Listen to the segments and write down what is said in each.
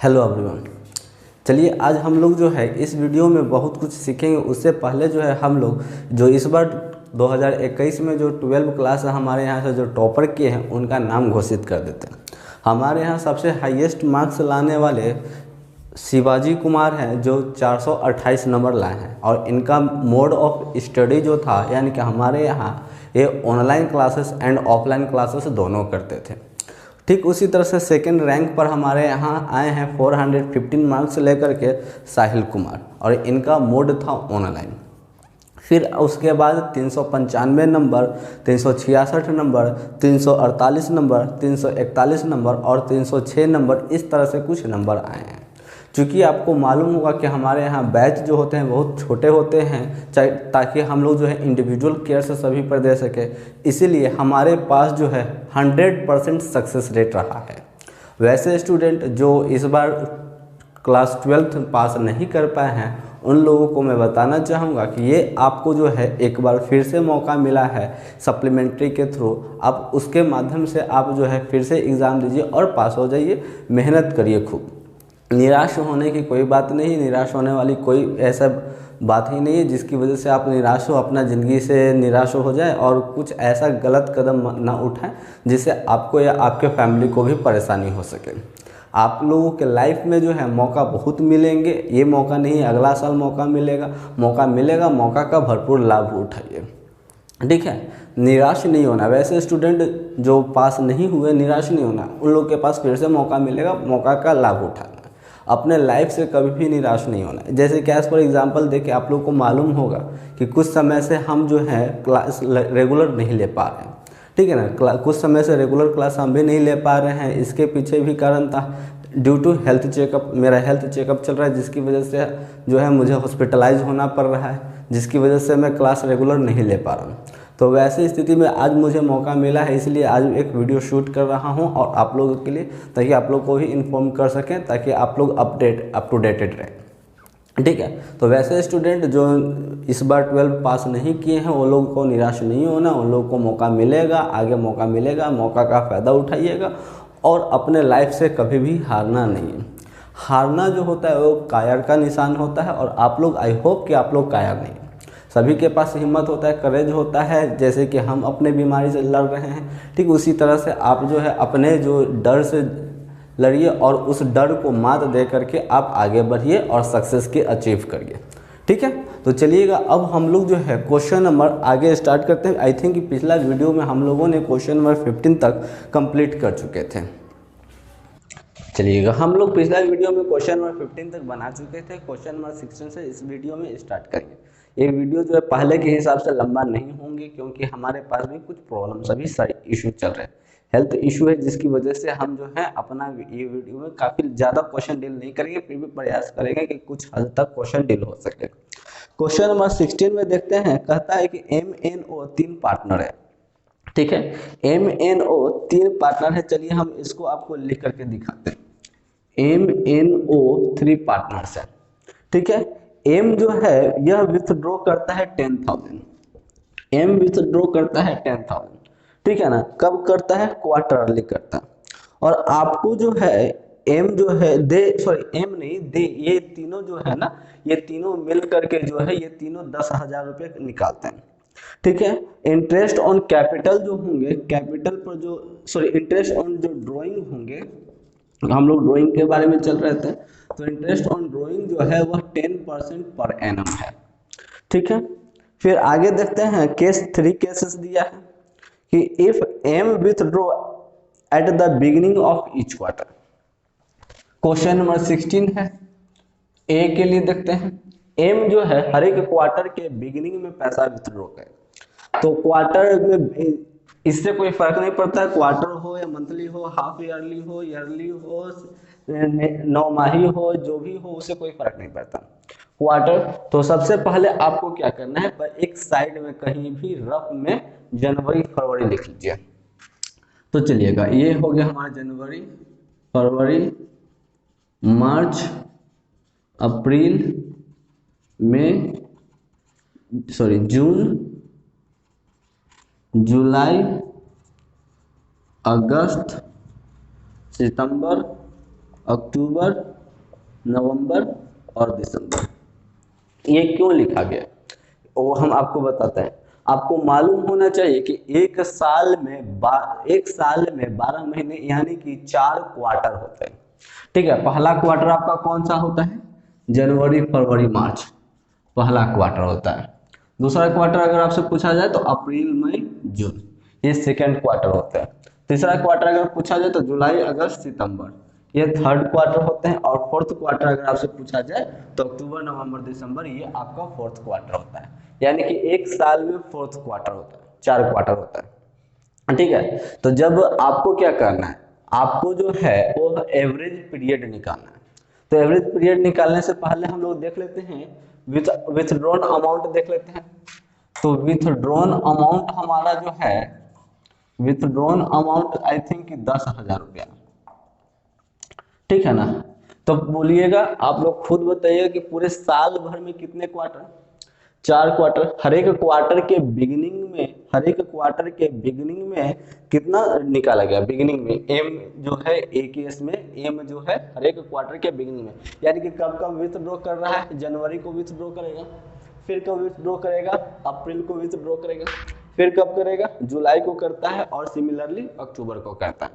Hello everyone. चलिए आज हम लोग जो है इस वीडियो में बहुत कुछ सीखेंगे। उससे पहले जो है हम लोग जो इस बार 2021 में जो 12 क्लास हमारे यहाँ से जो टॉपर किए हैं उनका नाम घोषित कर देते हैं। हमारे यहाँ सबसे हाईएस्ट मार्क्स लाने वाले शिवाजी कुमार हैं जो 428 नंबर लाए हैं, और इनका मोड ऑफ स्टडी जो था यानी कि हमारे यहाँ ये online classes and offline classes दोनों करते थे। ठीक उसी तरह से सेकंड रैंक पर हमारे यहाँ आए हैं 415 मार्क्स लेकर के साहिल कुमार, और इनका मोड था ऑनलाइन। फिर उसके बाद 395 नंबर, 366 नंबर, 348 नंबर, 341 नंबर और 306 नंबर, इस तरह से कुछ नंबर आए हैं। चूँकि आपको मालूम होगा कि हमारे यहाँ बैच जो होते हैं बहुत छोटे होते हैं, चाहे ताकि हम लोग जो है इंडिविजुअल केयर से सभी पर दे सके, इसीलिए हमारे पास जो है 100% सक्सेस रेट रहा है। वैसे स्टूडेंट जो इस बार क्लास 12th पास नहीं कर पाए हैं उन लोगों को मैं बताना चाहूँगा कि ये आपको जो है एक बार फिर से मौका मिला है सप्लीमेंट्री के थ्रू। आप उसके माध्यम से आप जो है फिर से एग्ज़ाम दीजिए और पास हो जाइए। मेहनत करिए खूब, निराश होने की कोई बात नहीं, निराश होने वाली कोई ऐसा बात ही नहीं है जिसकी वजह से आप निराश हो, अपना ज़िंदगी से निराश हो जाए और कुछ ऐसा गलत कदम ना उठाएं जिससे आपको या आपके फैमिली को भी परेशानी हो सके। आप लोगों के लाइफ में जो है मौका बहुत मिलेंगे, ये मौका नहीं अगला साल मौका मिलेगा, मौका का भरपूर लाभ उठाइए। ठीक है, निराश नहीं होना। वैसे स्टूडेंट जो पास नहीं हुए निराश नहीं होना, उन लोग के पास फिर से मौका मिलेगा, मौका का लाभ उठाना। अपने लाइफ से कभी भी निराश नहीं होना। जैसे कि एज फॉर एग्जांपल देखिए, आप लोग को मालूम होगा कि कुछ समय से हम जो है क्लास रेगुलर नहीं ले पा रहे हैं, ठीक है ना। कुछ समय से रेगुलर क्लास हम भी नहीं ले पा रहे हैं। इसके पीछे भी कारण था ड्यू टू हेल्थ चेकअप। मेरा हेल्थ चेकअप चल रहा है जिसकी वजह से जो है मुझे हॉस्पिटलाइज होना पड़ रहा है, जिसकी वजह से मैं क्लास रेगुलर नहीं ले पा रहा हूँ। तो वैसी स्थिति में आज मुझे मौका मिला है, इसलिए आज एक वीडियो शूट कर रहा हूं और आप लोगों के लिए, ताकि आप लोग को भी इन्फॉर्म कर सकें, ताकि आप लोग अप टू डेटेड रहें। ठीक है, तो वैसे स्टूडेंट जो इस बार 12 पास नहीं किए हैं वो लोगों को निराश नहीं होना। उन लोगों को मौका मिलेगा, आगे मौका मिलेगा, मौका का फ़ायदा उठाइएगा और अपने लाइफ से कभी भी हारना नहीं है। हारना जो होता है वो कायर का निशान होता है, और आप लोग, आई होप कि आप लोग कायर नहीं। सभी के पास हिम्मत होता है, करेज होता है। जैसे कि हम अपने बीमारी से लड़ रहे हैं, ठीक उसी तरह से आप जो है अपने जो डर से लड़िए और उस डर को मात दे करके आप आगे बढ़िए और सक्सेस की अचीव करिए। ठीक है, तो चलिएगा अब हम लोग जो है क्वेश्चन नंबर आगे स्टार्ट करते हैं। आई थिंक कि पिछला वीडियो में हम लोगों ने क्वेश्चन नंबर 15 तक कंप्लीट कर चुके थे। चलिएगा, हम लोग पिछला वीडियो में क्वेश्चन नंबर 15 तक बना चुके थे। क्वेश्चन नंबर 16 से इस वीडियो में स्टार्ट करेंगे। ये वीडियो जो है पहले के हिसाब से लंबा नहीं होंगे, क्योंकि हमारे पास भी कुछ प्रॉब्लम सभी सारे इशू चल रहे हैं। हेल्थ इशू है जिसकी वजह से हम जो है अपना ये वीडियो में काफ़ी ज़्यादा क्वेश्चन डील नहीं करेंगे, फिर भी प्रयास करेंगे कि कुछ हद तक क्वेश्चन डील हो सके। क्वेश्चन नंबर 16 में देखते हैं, कहता है कि MNO 3 पार्टनर है। ठीक है, MNO 3 पार्टनर है। चलिए हम इसको आपको लिख करके दिखाते हैं। MNO 3 पार्टनर्स है। ठीक है, M जो है यह विथड्रॉ करता है 10,000। M विथड्रॉ करता है 10,000। ठीक है ना, कब करता है? क्वार्टरली करता है। और आपको जो है M जो है M नहीं दे, ये तीनों जो है ना, ये तीनों मिल करके जो है ये तीनों 10,000 रुपये निकालते हैं। ठीक है, इंटरेस्ट ऑन कैपिटल जो होंगे, कैपिटल पर जो इंटरेस्ट ऑन जो ड्रॉइंग होंगे, हम लोग ड्राइंग के बारे में चल रहे थे, तो इंटरेस्ट ऑन ड्राइंग जो है वह 10% पर एनम है। ठीक है, फिर आगे देखते हैं केस 3 केसेस दिया है कि if M withdraw at the beginning of each quarter. Question number 16 है, ए के लिए देखते हैं। एम जो है हर एक क्वार्टर के बिगिनिंग में पैसा विथड्रॉ करे, तो क्वार्टर में इससे कोई फर्क नहीं पड़ता है, क्वार्टर हो या मंथली हो, हाफ ईयरली हो, ईयरली हो, 9 माही हो, जो भी हो उसे कोई फर्क नहीं पड़ता क्वार्टर। तो सबसे पहले आपको क्या करना है, पर एक साइड में कहीं भी रफ में जनवरी फरवरी लिख लीजिए। तो चलिएगा, ये हो गया हमारा जनवरी, फरवरी, मार्च, अप्रैल, जून, जुलाई, अगस्त, सितंबर, अक्टूबर, नवंबर और दिसंबर। ये क्यों लिखा गया वो हम आपको बताते हैं। आपको मालूम होना चाहिए कि एक साल में 12 महीने यानी कि 4 क्वार्टर होते हैं। ठीक है, पहला क्वार्टर आपका कौन सा होता है? जनवरी फरवरी मार्च, पहला क्वार्टर होता है। दूसरा क्वार्टर अगर आपसे पूछा जाए तो अप्रैल मई जून, ये सेकेंड क्वार्टर होता है। तीसरा क्वार्टर अगर पूछा जाए तो जुलाई अगस्त सितंबर, ये थर्ड क्वार्टर होते हैं। और फोर्थ क्वार्टर अगर आपसे पूछा जाए तो अक्टूबर नवंबर दिसंबर, ये आपका फोर्थ क्वार्टर होता है। यानी कि एक साल में फोर्थ क्वार्टर होता है, 4 क्वार्टर होता है। ठीक है, तो जब आपको क्या करना है, आपको जो है वो एवरेज पीरियड निकालना है। तो एवरेज पीरियड निकालने से पहले हम लोग देख लेते हैं विथड्रॉन अमाउंट देख लेते हैं। तो विथड्रॉन अमाउंट हमारा जो है, विथड्रॉन अमाउंट आई थिंक 10,000 रुपया। ठीक है ना? तो बोलिएगा, आप लोग खुद बताइए कि पूरे साल भर में कितने क्वार्टर? 4 क्वार्टर। हर एक क्वार्टर के बिगिनिंग में कितना निकाला गया? बिगिनिंग में एम जो है, एक केस में एम जो है हर एक क्वार्टर के बिगिनिंग में, यानी कि कब कब विथड्रॉ कर रहा है? जनवरी को विथड्रॉ करेगा, फिर कब विथड्रॉ करेगा? अप्रैल को विथड्रॉ करेगा, फिर कब करेगा? जुलाई को करता है, और सिमिलरली अक्टूबर को करता है।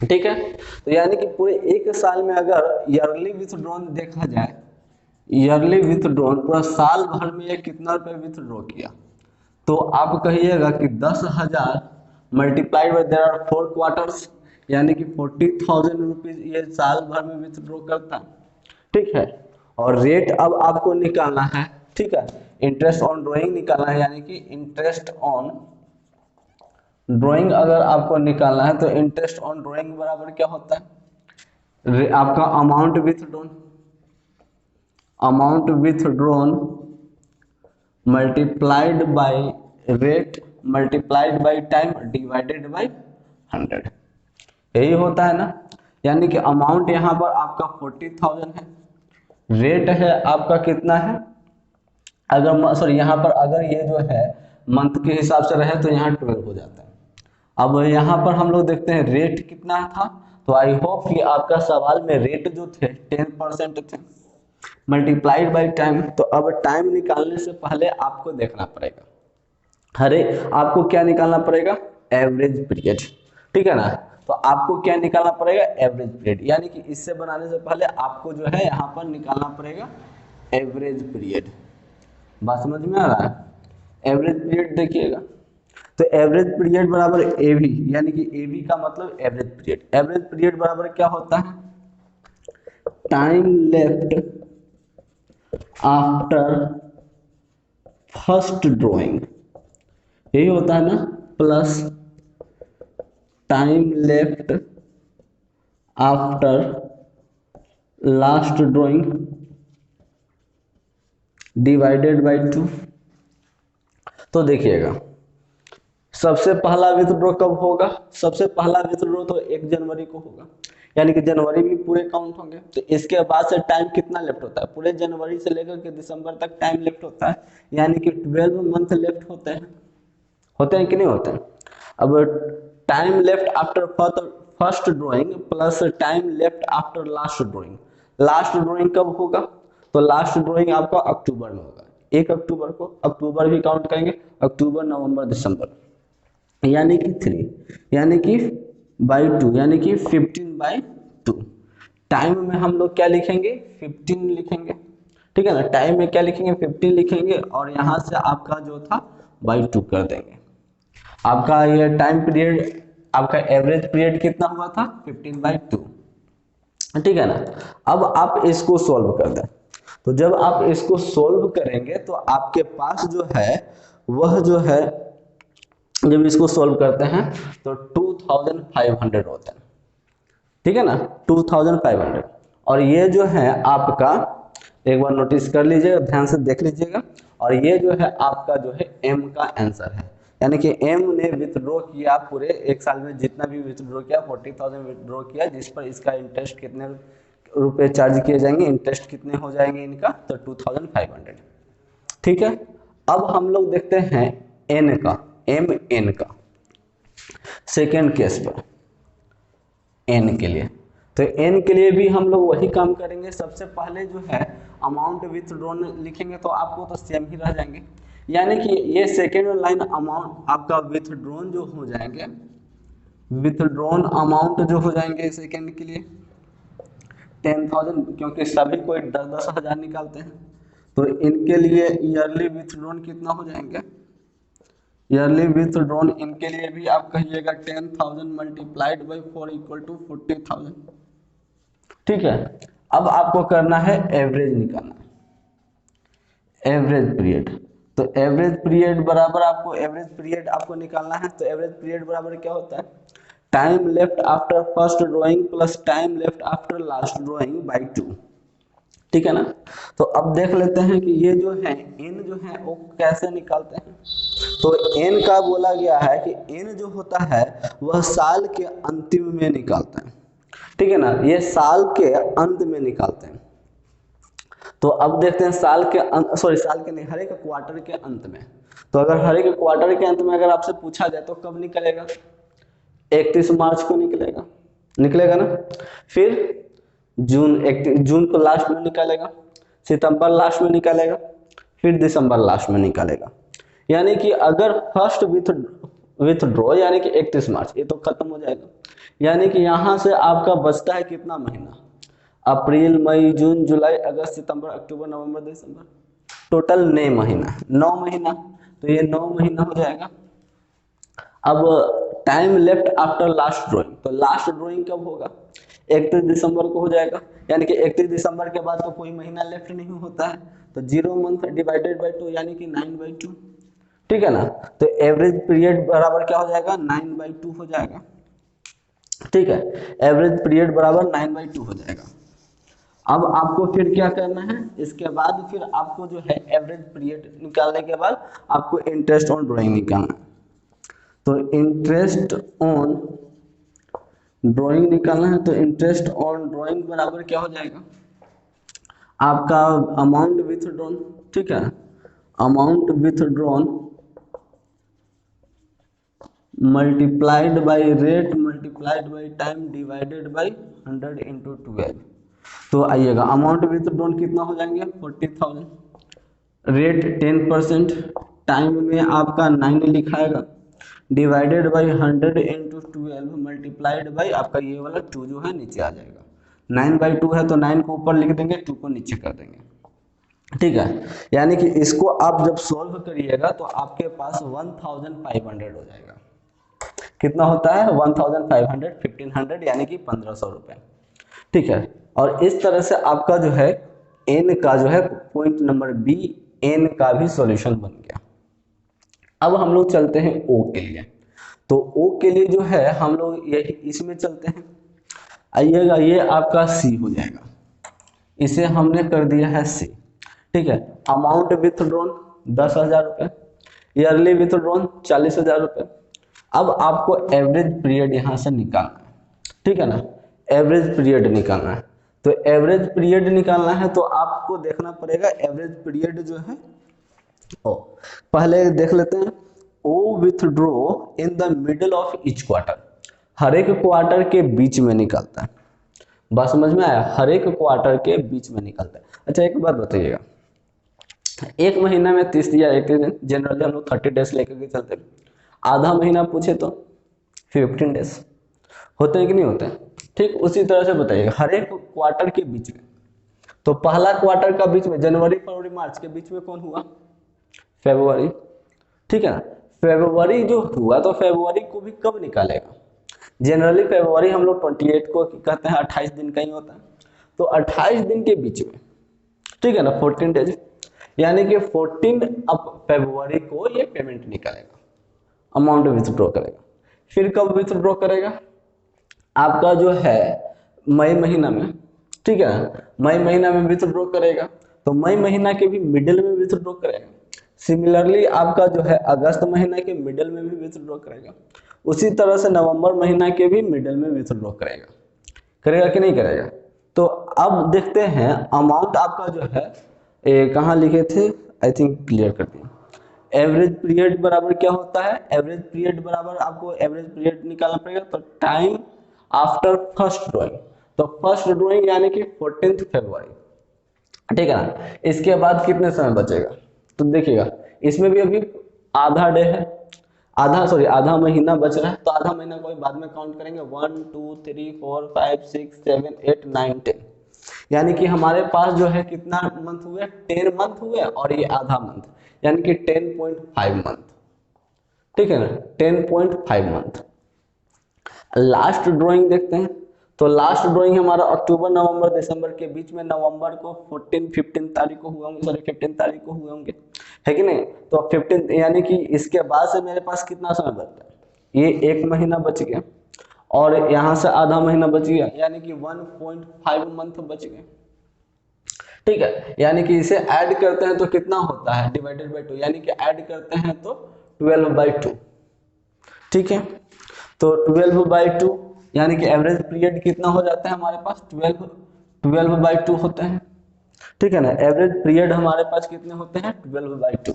ठीक है, तो यानी कि पूरे एक साल में अगर ईयरली विथड्रॉन देखा जाए, ईयरली विथड्रॉन पूरा साल भर में ये कितना रुपए विथड्रॉ किया? तो आप कहिएगा कि 10,000 multiplied by there are 4 quarters, यानी कि 40,000 रुपीज ये साल भर में विथड्रॉ करता है। ठीक है, और रेट अब आपको निकालना है। ठीक है, इंटरेस्ट ऑन ड्राइंग निकालना है, यानी कि इंटरेस्ट ऑन ड्राइंग अगर आपको निकालना है तो इंटरेस्ट ऑन ड्राइंग बराबर क्या होता है? आपका amount withdrawn multiplied by rate multiplied by time divided by 100, यही होता है ना। यानी कि अमाउंट यहाँ पर आपका 40,000 है, रेट है आपका कितना है? अगर सॉरी, यहाँ पर अगर ये जो है मंथ के हिसाब से रहे तो यहाँ 12 हो जाता है। अब यहाँ पर हम लोग देखते हैं रेट कितना था। तो आई होप कि आपका सवाल में रेट जो थे 10% थे, मल्टीप्लाइड बाय टाइम। तो अब टाइम निकालने से पहले आपको देखना पड़ेगा, अरे आपको क्या निकालना पड़ेगा? Average period. ठीक है ना? तो आपको क्या निकालना पड़ेगा? एवरेज पीरियड, यानी कि इससे बनाने से पहले आपको जो है यहाँ पर निकालना पड़ेगा एवरेज पीरियड। बात समझ में आ रहा है? एवरेज पीरियड देखिएगा, तो एवरेज पीरियड बराबर एवी, यानी कि एवी का मतलब एवरेज पीरियड। एवरेज पीरियड बराबर क्या होता है? Time left after first drawing, यही होता है ना, plus time left after last drawing divided by 2। तो देखिएगा, सबसे पहला विथड्रॉ कब होगा? सबसे पहला विथड्रॉ तो 1 जनवरी को होगा, यानी कि जनवरी भी पूरे काउंट होंगे। तो इसके बाद से टाइम कितना लेफ्ट होता है? पूरे जनवरी से लेकर के दिसंबर तक टाइम लेफ्ट होता है, यानी कि 12 मंथ लेफ्ट होते हैं कि नहीं होते हैं? अब time left after first drawing plus time left after last drawing, last drawing कब होगा? तो लास्ट ड्राइंग आपका अक्टूबर में होगा, 1 अक्टूबर को। अक्टूबर भी काउंट करेंगे, अक्टूबर नवंबर दिसंबर, यानी कि 3, यानी कि बाई 2, यानी कि 15/2। टाइम में हम लोग क्या लिखेंगे? 15 लिखेंगे। ठीक है ना? टाइम में क्या लिखेंगे? 15 लिखेंगे, और यहाँ से आपका जो था बाई 2 कर देंगे। आपका ये टाइम पीरियड, आपका एवरेज पीरियड कितना हुआ था? 15/2। ठीक है ना? अब आप इसको सोल्व कर दें। तो जब आप इसको सोल्व करेंगे तो आपके पास जो है वह जो है, जब इसको सोल्व करते हैं तो 2500 होता है। ठीक है ना? 2500। और ये जो है आपका, एक बार नोटिस कर लीजिएगा, ध्यान से देख लीजिएगा, और ये जो है आपका जो है एम का आंसर है। यानी कि एम ने विथड्रॉ किया पूरे एक साल में, जितना भी विथड्रॉ किया 40,000 विथड्रॉ किया, जिस पर इसका इंटरेस्ट कितने रुपए चार्ज किए जाएंगे, इंटरेस्ट कितने हो जाएंगे इनका? तो 2500। ठीक है, अब हम लोग देखते हैं एन का, एम एन का सेकेंड केस पर, एन के लिए। तो एन के लिए भी हम लोग वही काम करेंगे। सबसे पहले जो है अमाउंट विथड्रॉन लिखेंगे तो आपको तो सेम ही रह जाएंगे, यानी कि ये सेकेंड लाइन अमाउंट आपका विथड्रॉन जो हो जाएंगे, विथड्रॉन अमाउंट जो हो जाएंगे सेकेंड के लिए 10,000, क्योंकि सभी कोई 10-10 हज़ार निकालते हैं, तो इनके लिए ईयरली विथड्रॉन कितना हो जाएंगे, ईयरली विथड्रॉन इनके लिए भी आप कहिएगा 10,000 मल्टीप्लाइड बाई 4 इक्वल टू 40,000। ठीक है, अब आपको करना है एवरेज निकालना है, एवरेज पीरियड। तो एवरेज पीरियड बराबर आपको एवरेज पीरियड आपको निकालना है, तो एवरेज पीरियड बराबर क्या होता है, time left after first drawing plus time left after last drawing by 2। ठीक है ना। तो अब देख लेते हैं कि ये जो है एन जो है वो कैसे निकालते हैं। तो एन का बोला गया है कि एन जो होता है वह साल के अंतिम में निकालते हैं। ठीक है ना, ये साल के अंत में निकालते हैं। तो अब देखते हैं साल के साल के नहीं, हर एक क्वार्टर के अंत में। तो अगर हर एक क्वार्टर के अंत में अगर आपसे पूछा जाए तो कब निकलेगा, 31 मार्च को निकलेगा, निकलेगा ना। फिर जून को लास्ट में निकालेगा, सितंबर लास्ट में निकालेगा, फिर दिसंबर लास्ट में निकालेगा। यानी कि अगर फर्स्ट विथड्रॉ यानी कि 31 मार्च, ये तो खत्म हो जाएगा। यानी कि यहाँ से आपका बचता है कितना महीना, अप्रैल मई जून जुलाई अगस्त सितंबर अक्टूबर नवंबर दिसंबर, टोटल 9 महीना, 9 महीना। तो ये 9 महीना हो जाएगा। अब time left after last drawing, तो लास्ट ड्राइंग कब होगा, 31 दिसंबर को हो जाएगा। यानी कि 31 दिसंबर के बाद तो कोई महीना लेफ्ट नहीं होता है, तो 0 मंथ डिवाइडेड बाई 2 यानी कि 9/2। ठीक है ना। तो एवरेज पीरियड बराबर क्या हो जाएगा, 9/2 हो जाएगा। ठीक है, एवरेज पीरियड बराबर 9/2 हो जाएगा। अब आपको फिर क्या करना है, इसके बाद फिर आपको जो है एवरेज पीरियड निकालने के बाद आपको इंटरेस्ट ऑन ड्राइंग निकालना है। तो इंटरेस्ट ऑन ड्राइंग निकालना है, तो इंटरेस्ट ऑन ड्राइंग बराबर क्या हो जाएगा, आपका अमाउंट विथड्रॉन। ठीक है, amount withdrawn multiplied by rate multiplied by time divided by 100 into 12। तो आइएगा अमाउंट विथड्रॉन कितना हो जाएंगे 40,000, रेट 10%, टाइम में आपका 9 लिखाएगा, divided by 100 into 12 multiplied by आपका ये वाला 2 जो है नीचे आ जाएगा। 9/2 है तो 9 को ऊपर लिख देंगे, 2 को नीचे कर देंगे। ठीक है, यानी कि इसको आप जब सॉल्व करिएगा तो आपके पास 1500 हो जाएगा। कितना होता है 1500, 1500 यानी कि 1500 रुपए। ठीक है, और इस तरह से आपका जो है एन का जो है पॉइंट नंबर बी एन का भी सॉल्यूशन बन गया। अब हम लोग चलते हैं ओ के लिए। तो ओ के लिए जो है हम लोग यही इसमें चलते हैं। आइएगा, ये आपका सी हो जाएगा, इसे हमने कर दिया है सी। ठीक है, अमाउंट विथड्रॉन 10,000 रुपये, ईयरली विथड्रॉन 40,000 रुपये। अब आपको एवरेज पीरियड यहाँ से निकालना है। ठीक है ना, एवरेज पीरियड निकालना है। तो एवरेज पीरियड निकालना है तो आपको देखना पड़ेगा एवरेज पीरियड जो है ओ, पहले देख लेते हैं। O withdraw in the middle of each quarter, हर एक क्वार्टर के बीच में निकलता है। बात समझ में आया, हर एक क्वार्टर के बीच में निकलता है। अच्छा एक बात बताइएगा, एक महीना में 30 या 31 दिन, जनरली हम लोग 30 डेज लेकर के चलते हैं। आधा महीना पूछे तो 15 डेज होते हैं कि नहीं होते हैं। ठीक उसी तरह से बताइएगा हर एक क्वार्टर के बीच में। तो पहला क्वार्टर का बीच में जनवरी फरवरी मार्च के बीच में कौन हुआ, फरवरी। ठीक है ना, फरवरी जो हुआ तो फरवरी को भी कब निकालेगा, जनरली फरवरी हम लोग 28 को कहते हैं, 28 दिन का ही होता है। तो 28 दिन के बीच में, ठीक है ना, 14 डेज, यानी कि 14 अब फरवरी को ये पेमेंट निकालेगा, अमाउंट विथड्रॉ करेगा। फिर कब विथड्रॉ करेगा, आपका जो है मई महीना में। ठीक है, मई महीना में विथड्रॉ करेगा, तो मई महीना के भी मिडिल में विथड्रॉ करेगा। सिमिलरली आपका जो है अगस्त महीना के मिडिल में भी विथड्रॉ करेगा। उसी तरह से नवंबर महीना के भी मिडिल में विथड्रॉ करेगा, करेगा कि नहीं करेगा। तो अब देखते हैं अमाउंट आपका जो है कहाँ लिखे थे, आई थिंक क्लियर कर दिए। एवरेज पीरियड बराबर क्या होता है, एवरेज पीरियड बराबर आपको एवरेज पीरियड निकालना पड़ेगा। तो टाइम आफ्टर फर्स्ट ड्राइंग, तो फर्स्ट ड्राइंग यानी कि 14 फरवरी, ठीक है ना। इसके बाद कितने समय बचेगा, तो देखिएगा इसमें भी अभी आधा डे है, आधा महीना बच रहा है, तो आधा महीना को बाद में काउंट करेंगे 1 2 3 4 5 6 7 8 9 10, यानी कि हमारे पास जो है कितना मंथ हुए, 10 मंथ हुए, और ये आधा मंथ यानी कि 10.5 मंथ, ठीक है ना, 10.5 मंथ। लास्ट ड्राइंग देखते हैं, तो लास्ट ड्राइंग हमारा अक्टूबर नवंबर दिसंबर के बीच में, नवंबर को 15 तारीख को हुए होंगे, सॉरी 15 तारीख को हुए होंगे, है कि नहीं। तो 15 यानी कि इसके बाद से मेरे पास कितना समय बचता है, ये एक महीना बच गया, और यहाँ से आधा महीना बच गया, यानी कि 1.5 मंथ बच गए, ठीक है। यानी कि इसे ऐड करते हैं तो कितना होता है, डिवाइडेड बाई 2, यानी कि ऐड करते हैं तो 12/2, ठीक है। तो 12/2 यानी कि एवरेज पीरियड कितना हो जाता है हमारे पास, 12/2 होते हैं, ठीक है ना। एवरेज पीरियड हमारे पास कितने होते हैं, 12/2।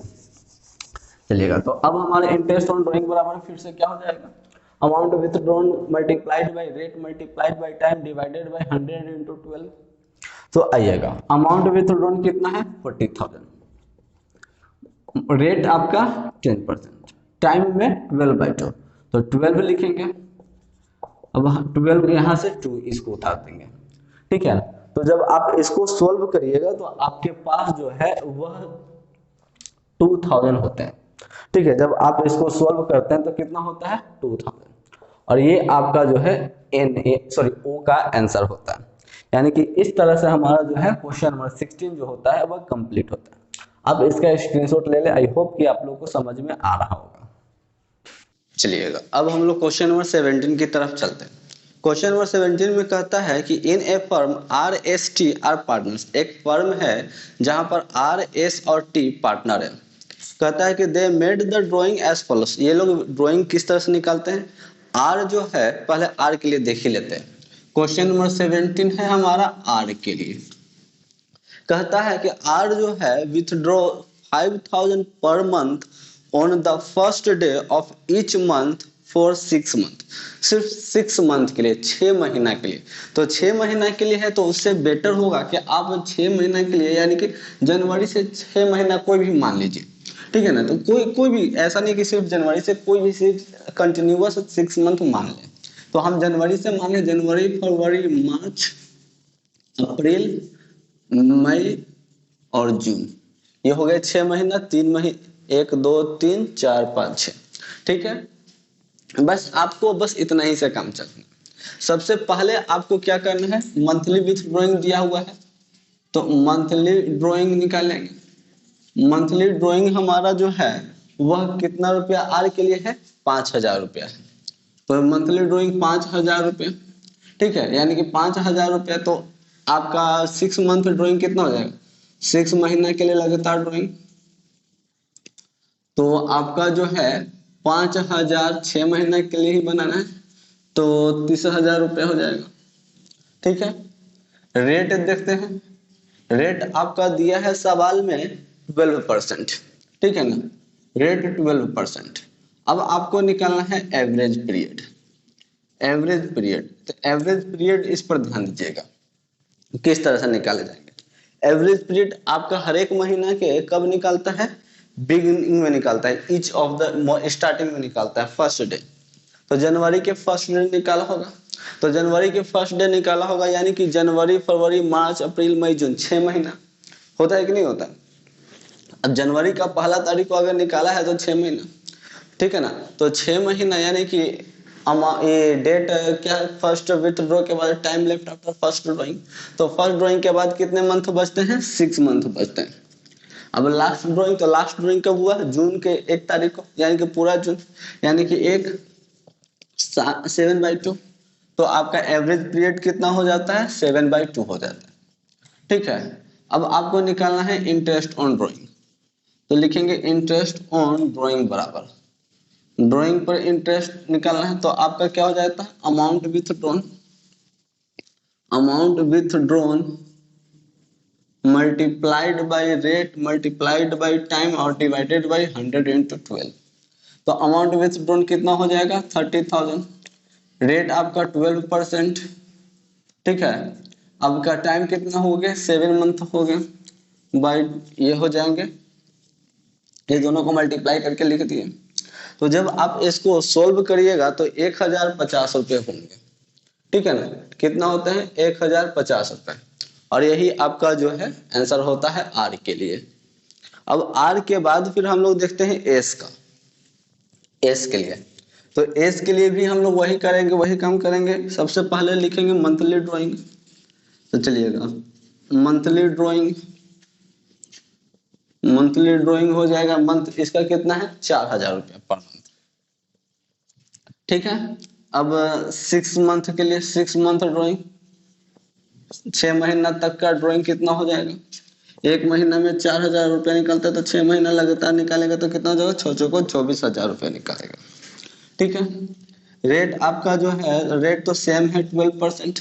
चलिएगा, तो अब हमारे इंटरेस्ट ऑन ड्राइंग बराबर फिर से क्या हो जाएगा, amount withdrawn multiplied by rate multiplied by time divided by 100 into 12। तो आइएगा, अमाउंट विथड्रॉन कितना है 40,000, रेट आपका 10%, टाइम में 12/2, तो 12 लिखेंगे, अब 12 यहाँ से 2 इसको उतार देंगे, ठीक है। तो जब आप इसको सोल्व करिएगा तो आपके पास जो है वह 2000 होते हैं, ठीक है। जब आप इसको सोल्व करते हैं तो कितना होता है 2000, और ये आपका जो है ओ का आंसर होता है। यानी कि इस तरह से हमारा जो है क्वेश्चन नंबर 16 जो होता है वह कंप्लीट होता है। अब इसका स्क्रीनशॉट ले ले, आई होप कि आप लोगों को समझ में आ रहा होगा। चलिएगा, अब हम लोग क्वेश्चन नंबर 17 की तरफ चलते हैं। क्वेश्चन नंबर 17 में कहता है कि in a firm R S T are partners, एक फर्म है जहां पर आर एस और टी पार्टनर है। कहता है कि they made the drawing as follows, ये लोग ड्राइंग किस तरह से निकालते हैं, आर जो है पहले आर के लिए देख ही लेते हैं। क्वेश्चन नंबर 17 है हमारा आर के लिए। कहता है कि आर जो है withdraw 5000 per month on the first day of each month for 6 month, सिर्फ 6 मंथ के लिए, 6 महीना के लिए। तो 6 महीना के लिए है तो उससे बेटर होगा कि आप 6 महीना के लिए यानी कि जनवरी से 6 महीना कोई भी मान लीजिए, ठीक है ना। तो कोई भी ऐसा नहीं कि सिर्फ जनवरी से, कोई भी सिर्फ कंटिन्यूअस 6 मंथ मान ले। तो हम जनवरी से मान लें, जनवरी फरवरी मार्च अप्रैल मई और जून, ये हो गए 6 महीना, 3 महीने 1 2 3 4 5 6, ठीक है। बस आपको बस इतना ही से काम चलना। सबसे पहले आपको क्या करना है, मंथली विथ ड्राइंग दिया हुआ है तो मंथली ड्राइंग निकालेंगे। मंथली ड्राइंग हमारा जो है वह कितना रुपया आर के लिए है, 5000 रुपया है। तो मंथली ड्राइंग 5000 रुपया, ठीक है। यानी कि 5000 रुपया, तो आपका 6 मंथ ड्राइंग कितना हो जाएगा, 6 महीना के लिए लगातार ड्राइंग, तो आपका जो है 5000 6 महीना के लिए ही बनाना है, तो 30,000 रुपया हो जाएगा, ठीक है। रेट देखते हैं, रेट आपका दिया है सवाल में 12%, ठीक है ना, रेट 12%। अब आपको निकालना है एवरेज पीरियड, एवरेज पीरियड, तो एवरेज पीरियड इस पर ध्यान दीजिएगा किस तरह से निकाले जाएंगे। एवरेज पीरियड आपका हर एक महीना के कब निकालता है, बिगिनिंग में निकालता है, ईच ऑफ द स्टार्टिंग में निकालता है, फर्स्ट डे। तो जनवरी के फर्स्ट डे निकाला होगा, तो जनवरी के फर्स्ट डे निकाला होगा, यानी कि जनवरी फरवरी मार्च अप्रैल मई जून, 6 महीना होता है कि नहीं होता। अब जनवरी का पहला तारीख को अगर निकाला है तो 6 महीना, ठीक है ना। तो 6 महीना यानी कि ये डेट क्या, फर्स्ट विथड्रॉ के बाद time left after first drawing, तो फर्स्ट ड्राइंग के बाद कितने मंथ बचते हैं, 6 मंथ बचते हैं। अब लास्ट ड्राइंग, तो लास्ट ड्राइंग कब हुआ, जून के 1 तारीख को, यानी कि पूरा जून, यानी कि 7/2, तो आपका एवरेज पीरियड कितना हो जाता है, 7/2 हो जाता है, ठीक है। अब आपको निकालना है इंटरेस्ट ऑन ड्राइंग, तो लिखेंगे इंटरेस्ट ऑन ड्राइंग बराबर, ड्राइंग पर इंटरेस्ट निकालना है, तो आपका क्या हो जाता है, amount with drawn, amount with drawn multiplied by rate multiplied by time और डिवाइडेड बाय 100 इंटू 12। तो अमाउंट विथ ड्रॉन कितना हो जाएगा, 30,000, रेट आपका 12%, ठीक है। अब का टाइम कितना हो गया, 7 मंथ हो गए बाय, ये हो जाएंगे, ये दोनों को मल्टीप्लाई करके लिख दिए। तो जब आप इसको सोल्व करिएगा तो 1050 रुपये होंगे, ठीक है ना। कितना होता है, 1050 रुपये। और यही आपका जो है आंसर होता है आर के लिए। अब आर के बाद फिर हम लोग देखते हैं एस का, एस के लिए। तो एस के लिए भी हम लोग वही करेंगे, वही काम करेंगे। सबसे पहले लिखेंगे मंथली ड्राइंग। तो चलिएगा, मंथली ड्राइंग, मंथली ड्राइंग हो जाएगा। मंथ इसका कितना है, 4000 रुपया पर मंथ, ठीक है। अब 6 मंथ के लिए, 6 मंथ ड्राइंग, 6 महीना तक का ड्राइंग कितना हो जाएगा, एक महीना में 4000 रुपया निकलता है, तो 6 महीना लगातार निकालेगा तो कितना हो जाएगा, 6 को 24,000 रुपया निकालेगा, ठीक है। रेट आपका जो है, रेट तो सेम है 12%।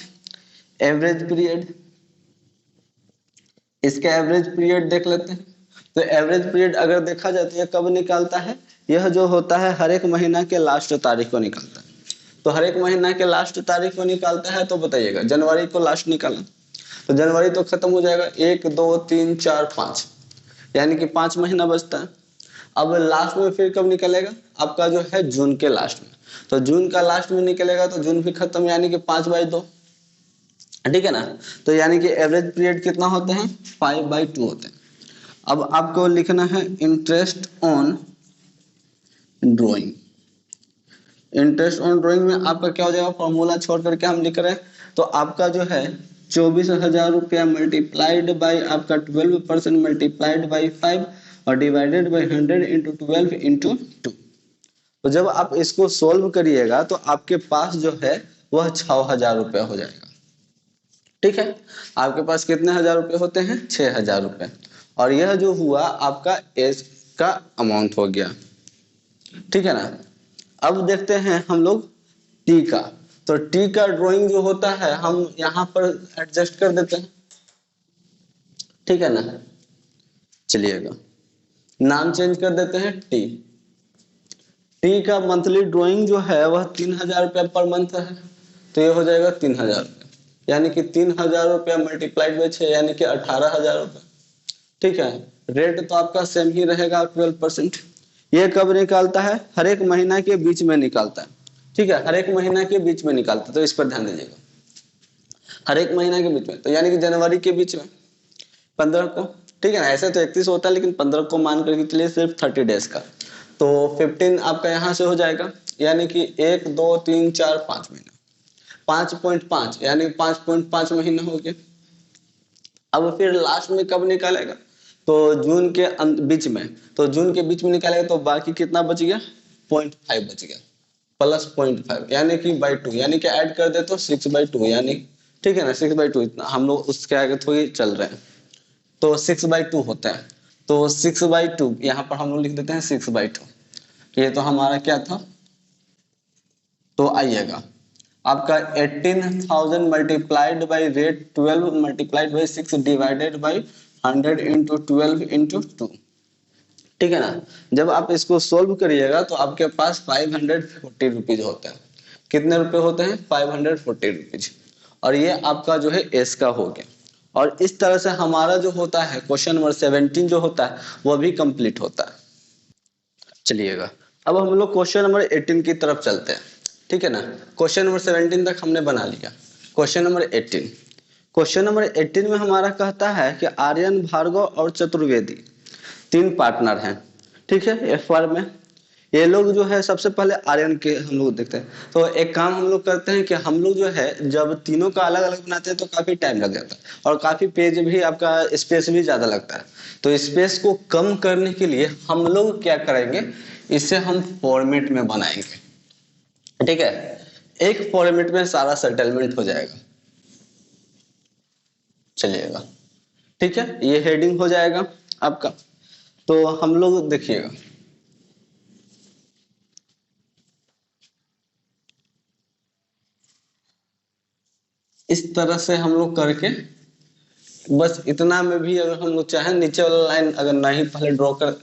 एवरेज पीरियड, इसका एवरेज पीरियड देख लेते हैं। तो एवरेज पीरियड अगर देखा जाए तो यह कब निकलता है, यह जो होता है हर एक महीना के लास्ट तारीख को निकलता है। तो हर एक महीना के लास्ट तारीख को निकालता है, तो बताइएगा जनवरी को लास्ट निकाला, तो जनवरी तो खत्म हो जाएगा, 1 2 3 4 5, यानी कि 5 महीना बचता है। अब लास्ट में फिर कब निकलेगा, आपका जो है जून के लास्ट में। तो जून का लास्ट में निकलेगा तो जून भी खत्म, यानी कि 5/2, ठीक है ना। तो यानी कि एवरेज पीरियड कितना होते हैं, 5/2 होते हैं। अब आपको लिखना है interest on drawing. Interest on drawing में आपका क्या हो जाएगा, फॉर्मूला छोड़ करके हम लिख रहे हैं। तो आपका जो है 24,000 रुपया मल्टीप्लाइड बाई आपका 12% मल्टीप्लाइड बाई 5 और डिवाइडेड बाई 100 इंटू 12 इंटू 2। तो जब आप इसको सोल्व करिएगा तो आपके पास जो है वह 6,000 रुपया हो जाएगा, ठीक है। आपके पास कितने हजार रुपये होते हैं, 6,000 रुपये। और यह जो हुआ आपका एस का अमाउंट हो गया, ठीक है ना। अब देखते हैं हम लोग टी का। तो टी का ड्राइंग जो होता है हम यहाँ पर एडजस्ट कर देते हैं, ठीक है ना। चलिएगा, नाम चेंज कर देते हैं टी। टी का मंथली ड्राइंग जो है वह 3,000 रुपया पर मंथ है, तो ये हो जाएगा 3,000 रुपया, यानी कि 3,000 रुपया मल्टीप्लाइड बाई 6 यानी कि 18,000 रुपया, ठीक है। रेट तो आपका सेम ही रहेगा 12%। ये कब निकालता है, हर एक महीना के बीच में निकालता है, ठीक है, हर एक महीना के बीच में निकालता है। तो इस पर ध्यान दीजिएगा, हर एक महीना के बीच में, तो यानी कि जनवरी के बीच में 15 को, ठीक है ना। ऐसे तो 31 होता है, लेकिन 15 को मान करके चलिए, सिर्फ 30 डेज का। तो 15 आपका यहाँ से हो जाएगा, यानी कि 1 2 3 4 5 महीना, 5.5 यानी 5.5 महीना हो गया। अब फिर लास्ट में कब निकालेगा, तो जून के बीच में, तो जून के बीच में निकालेगा, तो बाकी कितना बच गया, 0.5 बच गया, प्लस 0.5 यानी कि बाई 2, यानी कि ऐड कर दे तो 6/2, यानी ठीक है ना, 6/2। इतना हम लोग उसके आगे थोड़ी चल रहे हैं, तो 6/2 होता है। तो 6/2 यहाँ पर हम लोग लिख देते हैं 6/2। ये तो हमारा क्या था, तो आइएगा आपका 18,000 multiplied by rate 12 multiplied by 6 divided by 100 into 12 into 2, ठीक है ना। जब आप इसको सोल्व करिएगा तो आपके पास 540 रुपीज होता है। कितने रुपए होते हैं, 540 रुपीज। और ये आपका जो है एस का हो गया। और इस तरह से हमारा जो होता है क्वेश्चन नंबर 17 जो होता है वह भी कंप्लीट होता है। चलिएगा, अब हम लोग क्वेश्चन नंबर 18 की तरफ चलते हैं, ठीक है ना। क्वेश्चन नंबर 17 तक हमने बना लिया। क्वेश्चन नंबर 18, क्वेश्चन नंबर 18 में हमारा कहता है कि आर्यन, भार्गव और चतुर्वेदी 3 पार्टनर हैं, ठीक है। एफ बार में ये लोग जो है, सबसे पहले आर्यन के हम लोग देखते हैं। तो एक काम हम लोग करते हैं कि हम लोग जो है जब तीनों का अलग अलग बनाते हैं तो काफी टाइम लग जाता है और काफी पेज भी आपका स्पेस भी ज्यादा लगता है। तो स्पेस को कम करने के लिए हम लोग क्या करेंगे, इसे हम फॉर्मेट में बनाएंगे, ठीक है। एक फॉर्मेट में सारा सेटलमेंट हो जाएगा। चलिएगा, ठीक है, ये हेडिंग हो जाएगा आपका। तो हम लोग देखिएगा, इस तरह से हम लोग करके, बस इतना में भी अगर हम लोग चाहें नीचे वाला लाइन अगर नहीं पहले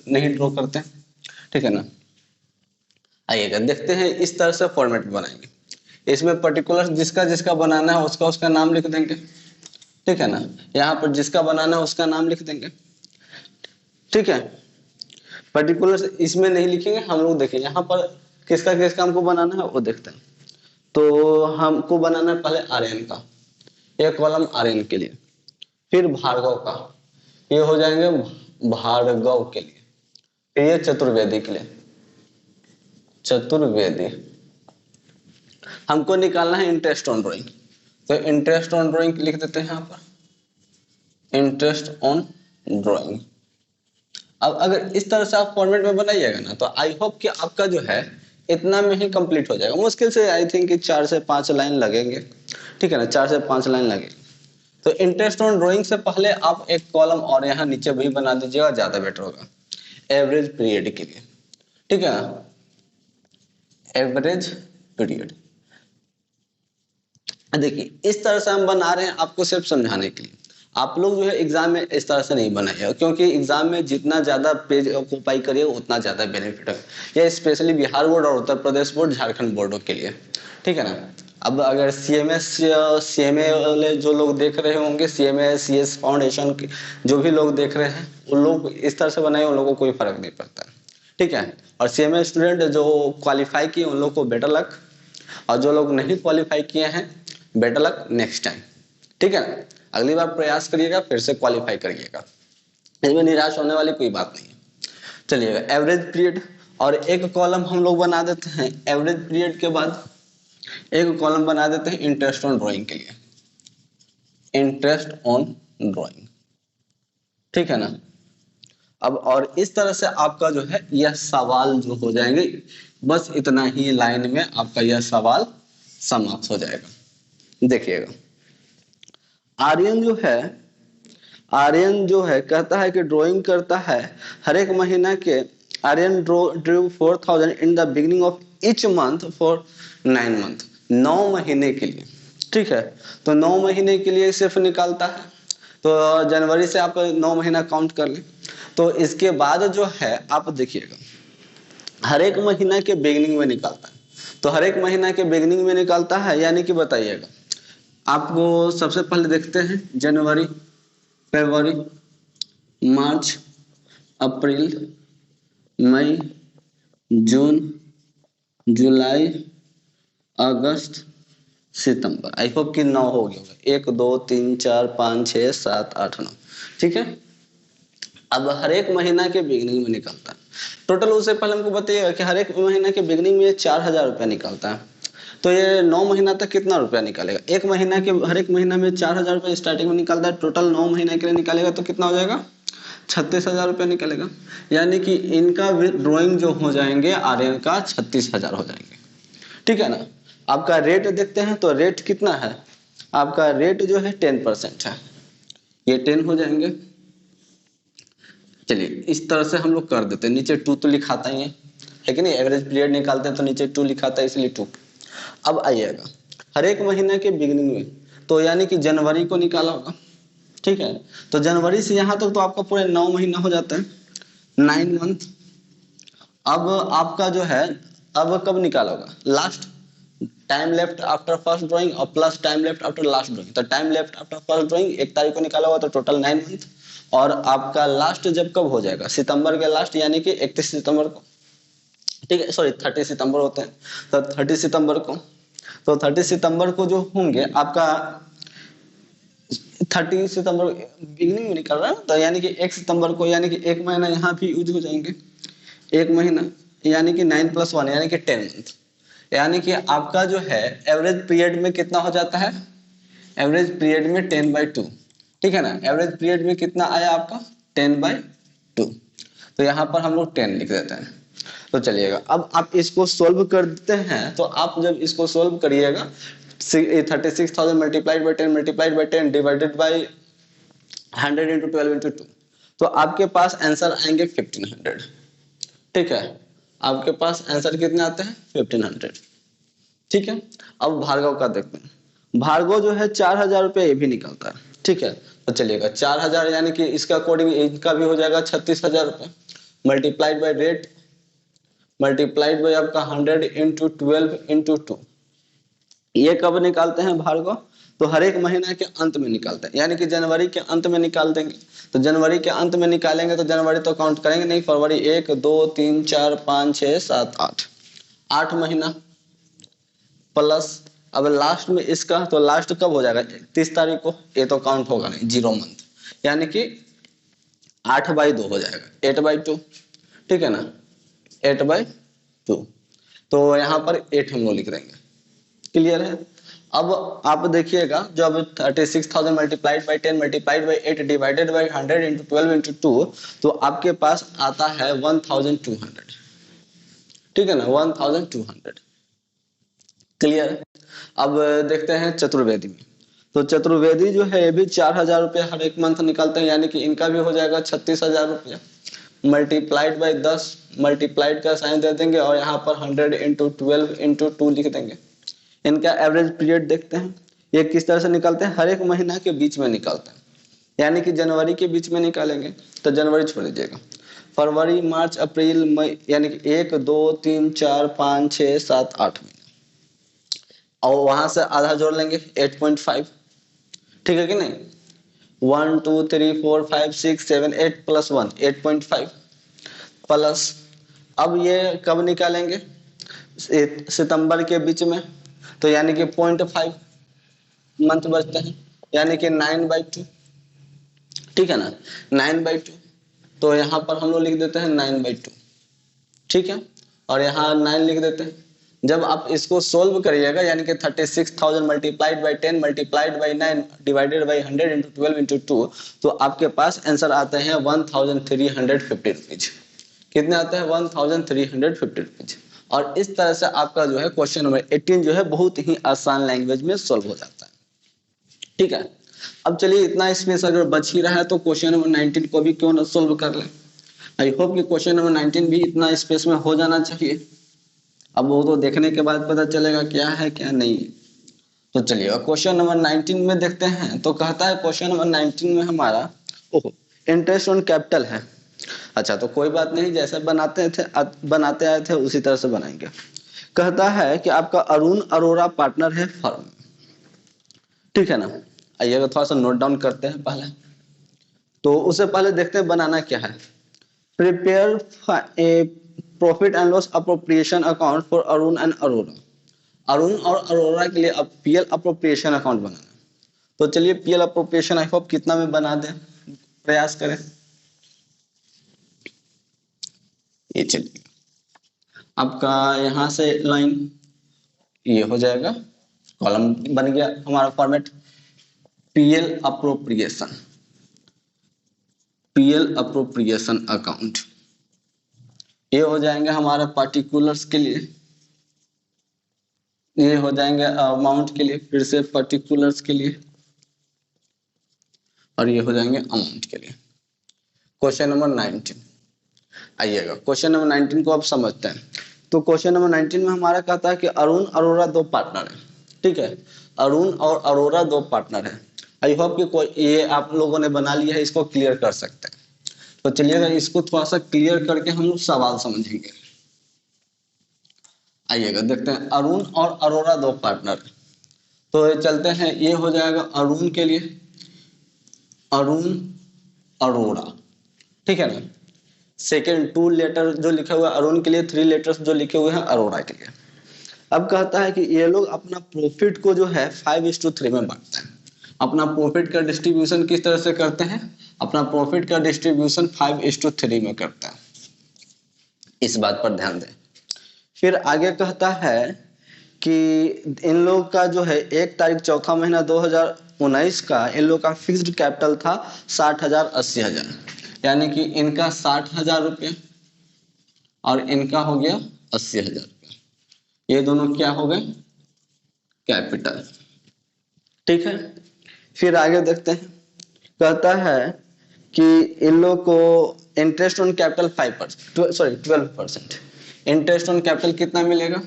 नहीं ड्रॉ करते हैं, ठीक है ना। आइएगा देखते हैं, इस तरह से फॉर्मेट बनाएंगे। इसमें पर्टिकुलर जिसका जिसका बनाना है उसका उसका नाम लिख देंगे, ठीक है ना। यहाँ पर जिसका बनाना है उसका नाम लिख देंगे, ठीक है। पर्टिकुलर इसमें नहीं लिखेंगे हम लोग, देखें यहाँ पर किसका किसका हमको बनाना है वो देखते हैं। तो हमको बनाना है पहले आर्यन का, एक कॉलम आर्यन के लिए, फिर भार्गव का, ये हो जाएंगे भार्गव के लिए, फिर ये चतुर्वेदी के लिए, चतुर्वेदी। हमको निकालना है इंटरेस्ट ऑन ड्राइंग, तो इंटरेस्ट ऑन ड्राइंग लिख देते हैं यहाँ पर, इंटरेस्ट ऑन ड्राइंग। अब अगर इस तरह से आप फॉर्मेट में बनाइएगा ना तो आई होप कि आपका जो है इतना में ही कंप्लीट हो जाएगा। मुश्किल से आई थिंक कि 4 से 5 लाइन लगेंगे, ठीक है ना, 4 से 5 लाइन लगेंगे। तो इंटरेस्ट ऑन ड्राइंग से पहले आप एक कॉलम और यहाँ नीचे भी बना दीजिएगा, ज्यादा बेटर होगा, एवरेज पीरियड के लिए, ठीक है ना, एवरेज पीरियड। देखिए इस तरह से हम बना रहे हैं आपको सिर्फ समझाने के लिए। आप लोग जो है एग्जाम में इस तरह से नहीं बनाइएगा, क्योंकि एग्जाम में जितना ज्यादा पेज ऑक्यूपाई करिएगा उतना ज्यादा बेनिफिट है, यह स्पेशली बिहार बोर्ड और उत्तर प्रदेश बोर्ड, झारखंड बोर्डों के लिए, ठीक है ना। अब अगर सीएमए वाले जो लोग देख रहे होंगे, सीएमए सीएस फाउंडेशन के जो भी लोग देख रहे हैं, उन लोग इस तरह से बनाए, उन लोगों को कोई फर्क नहीं पड़ता, ठीक है। और सीएमए स्टूडेंट जो क्वालिफाई किए उन लोग को बेटर लक, और जो लोग नहीं क्वालिफाई किए हैं बेटर लक नेक्स्ट टाइम, ठीक है ना। अगली बार प्रयास करिएगा, फिर से क्वालिफाई करिएगा, इसमें निराश होने वाली कोई बात नहीं है। चलिएगा एवरेज पीरियड, और एक कॉलम हम लोग बना देते हैं एवरेज पीरियड के बाद, एक कॉलम बना देते हैं इंटरेस्ट ऑन ड्राइंग के लिए, इंटरेस्ट ऑन ड्राइंग, ठीक है ना। अब और इस तरह से आपका जो है यह सवाल जो हो जाएंगे, बस इतना ही लाइन में आपका यह सवाल समाप्त हो जाएगा। देखिएगा आर्यन जो है कहता है कि ड्राइंग करता है हर एक महीना के, Aryan drew 4000 in the beginning of each month for 9 month, 9 महीने के लिए, ठीक है। तो 9 महीने के लिए सिर्फ निकालता है, तो जनवरी से आप 9 महीना काउंट कर लें। तो इसके बाद जो है आप देखिएगा हर एक महीना के बिगिनिंग में निकालता है, तो हर एक महीना के बिगिनिंग में निकालता है, यानी कि बताइएगा आपको सबसे पहले देखते हैं जनवरी, फरवरी, मार्च, अप्रैल, मई, जून, जुलाई, अगस्त, सितंबर। आई होप कि 9 हो गया होगा, 1 2 3 4 5 6 7 8 9, ठीक है। अब हर एक महीना के बिगिनिंग में निकलता है टोटल। उससे पहले हमको बताइएगा कि हर एक महीना के बिगिनिंग में 4000 रुपया निकलता है, तो ये 9 महीना तक कितना रुपया निकालेगा? एक महीना के हर एक महीना में 4000 रुपया स्टार्टिंग में निकलता है, टोटल 9 महीने के लिए निकालेगा तो कितना हो जाएगा? 36,000 रुपया निकलेगा। यानी कि इनका ड्राइंग जो हो जाएंगे आर्यन का 36,000 हो जाएंगे, ठीक है ना। आपका रेट देखते हैं, तो रेट कितना है? आपका रेट जो है 10% है, ये 10 हो जाएंगे। चलिए इस तरह से हम लोग कर देते हैं, नीचे 2 तो लिखाता ही है कि नहीं, एवरेज पीरियड निकालते हैं तो नीचे 2 लिखाता है, इसलिए 2। अब आइएगा हर एक महीने के बिगिनिंग में, तो यानी कि जनवरी को निकाला होगा, ठीक है। तो जनवरी से यहाँ तक तो आपका पूरे 9 महीना हो जाता है, 9 मंथ। अब आपका जो है अब कब निकाला होगा? Last time left after first drawing और plus time left after last drawing. तो time left after first drawing 1 तारीख को निकाला हुआ, तो टोटल 9 मंथ। और आपका लास्ट जब कब हो जाएगा? सितंबर के लास्ट, यानी कि 31 सितंबर को, ठीक है, सॉरी 30 सितंबर होते हैं, तो 30 सितंबर को, तो 30 सितंबर को जो होंगे आपका 30 सितंबर बिगिनिंग में निकल रहा है, तो यानी कि 1 सितंबर को, यानी कि 1 महीना यहाँ भी यूज हो जाएंगे, 1 महीना, यानी कि 9 + 1 यानी कि 10 मंथ। यानी कि आपका जो है एवरेज पीरियड में कितना हो जाता है? एवरेज पीरियड में 10/2, ठीक है ना। एवरेज पीरियड में कितना आया आपका? 10/2। तो यहाँ पर हम लोग 10 लिख देते हैं। तो चलिएगा अब आप इसको सोल्व कर देते हैं, तो आप जब इसको सोल्व करिएगा 36,000 multiplied by 10 multiplied by 10 divided by 100 into 12 into 2, तो आपके पास आंसर आएंगे 1500, ठीक है। आपके पास आंसर कितने आते हैं? 1500, ठीक है। अब भार्गव का देखते हैं। भार्गव जो है 4000 रुपये ये भी निकलता है, ठीक है। तो चलिएगा 4000 यानी कि इसका अकॉर्डिंग इनका भी हो जाएगा 36,000 रुपये, multiplied by rate, multiplied by आपका 100 इंटू 12 इंटू 2, ये कब निकालते हैं भार्गव? तो हर एक महीना के अंत में निकालते हैं, यानी कि जनवरी के अंत में निकाल देंगे। तो जनवरी के अंत में निकालेंगे तो जनवरी तो काउंट करेंगे नहीं, फरवरी 1 2 3 4 5 6 7 8, 8 महीना प्लस अब लास्ट में इसका, तो लास्ट कब हो जाएगा? 30 तारीख को। ये तो काउंट होगा नहीं, 0 मंथ, यानी कि 8/2 हो जाएगा, 8/2, ठीक है ना, 8/2। तो यहाँ पर 8 हम लोग लिख देंगे। क्लियर है? अब आप देखिएगा, जब 36,000 multiplied by 10 multiplied by 8 divided by 100 into 12 into 2, तो आपके पास आता है 1200, ठीक है ना, 1200। क्लियर है? अब देखते हैं चतुर्वेदी में। तो चतुर्वेदी जो है ये भी 4,000 रुपये हर एक मंथ निकलते हैं, यानी कि इनका भी हो जाएगा 36,000 रुपये मल्टीप्लाइड बाई 10, मल्टीप्लाइड का साइन दे देंगे और यहाँ पर 100 इंटू 12 इंटू 2 लिख देंगे। इनका एवरेज पीरियड देखते हैं, ये किस तरह से निकलते हैं, हर एक महीना के बीच में निकलते हैं, यानी कि जनवरी के बीच में निकालेंगे तो जनवरी छोड़ दीजिएगा, फरवरी मार्च अप्रैल मई, यानी कि 1 2 3 4 5 6 7 8 महीना, और वहां से आधा जोड़ लेंगे 8.5, ठीक है कि नहीं, 1 2 3 4 5 6 7 8 प्लस 1 8.5 प्लस, अब ये कब निकालेंगे, सितंबर के बीच में, तो यानी कि 0.5 मंथ बचते हैं, यानी कि 9/2, ठीक है ना, 9/2। तो यहाँ पर हम लोग लिख देते हैं 9/2, ठीक है, और यहाँ 9 लिख देते हैं। जब आप इसको सोल्व करिएगा, यानी कि 36,000 multiplied by 10 multiplied by 9 divided by 100 into 12 into 2, तो आपके पास आंसर आते हैं 1350 रुपीज। कितने आते हैं? 1350 रुपीज। और इस तरह से आपका जो है क्वेश्चन नंबर 18 जो है बहुत ही आसान लैंग्वेज में सोल्व हो जाता है, ठीक है। अब चलिए, इतना स्पेस अगर बच ही रहा है तो क्वेश्चन नंबर 19 को भी क्यों ना सोल्व कर लें। आई होप कि क्वेश्चन नंबर 19 भी इतना स्पेस में हो जाना चाहिए। अब वो तो देखने के बाद पता चलेगा क्या है क्या नहीं है। तो चलिए क्वेश्चन नंबर 19 में देखते हैं। तो कहता है क्वेश्चन नंबर 19 में हमारा इंटरेस्ट ऑन कैपिटल है। अच्छा, तो कोई बात नहीं, जैसे बनाते आए थे उसी तरह से बनाएंगे। कहता है कि आपका अरुण अरोड़ा पार्टनर है फर्म, ठीक है ना। आइएगा थोड़ा सा नोट डाउन करते हैं पहले। तो उससे पहले देखते हैं बनाना क्या है। Prepare a profit and loss appropriation account for Arun and Arora. Arun और अरोड़ा के लिए अब पीएल अप्रोप्रिएशन अकाउंट बनाना। तो चलिए पीएल अप्रोप्रिएशन आई होप कितना में बना दें, प्रयास करें। ये चलिए आपका यहाँ से लाइन ये हो जाएगा, कॉलम बन गया हमारा format PL appropriation, PL appropriation account. ये हो जाएंगे हमारे पार्टिकुलर्स के लिए, ये हो जाएंगे अमाउंट के लिए, फिर से पार्टिकुलर्स के लिए, और ये हो जाएंगे अमाउंट के लिए। क्वेश्चन नंबर 19 आइएगा। क्वेश्चन नंबर 19 को आप समझते हैं। तो क्वेश्चन नंबर 19 में हमारा कहता है कि अरुण अरोड़ा दो पार्टनर है, ठीक है। अरुण और अरोड़ा दो पार्टनर है। आई होप कि ये आप लोगों ने बना लिया है, इसको क्लियर कर सकते हैं। तो चलिएगा इसको थोड़ा सा क्लियर करके हम लोग सवाल समझेंगे। आइएगा देखते हैं, अरुण और अरोड़ा दो पार्टनर। तो चलते हैं, ये हो जाएगा अरुण के लिए, अरुण अरोड़ा, ठीक है ना। सेकेंड 2 लेटर जो लिखे हुए अरुण के लिए, 3 लेटर्स जो लिखे हुए हैं अरोड़ा के लिए। अब कहता है कि ये लोग अपना प्रॉफिट को जो है 5:3 में बांटते हैं। अपना प्रॉफिट का डिस्ट्रीब्यूशन किस तरह से करते हैं? अपना प्रॉफिट का डिस्ट्रीब्यूशन 5:3 में करते हैं। इस बात पर ध्यान दें। फिर आगे कहता है कि इन लोग का जो है 1 तारीख चौथा महीना 2019 का इन लोग का फिक्स्ड कैपिटल था 60,000 80,000, यानी कि इनका 60,000 रुपये और इनका हो गया 80,000 रुपये। ये दोनों क्या हो गए? कैपिटल, ठीक है। फिर आगे देखते हैं, कहता है कि इन लोग को interest on capital 12%। Interest on capital कितना मिलेगा?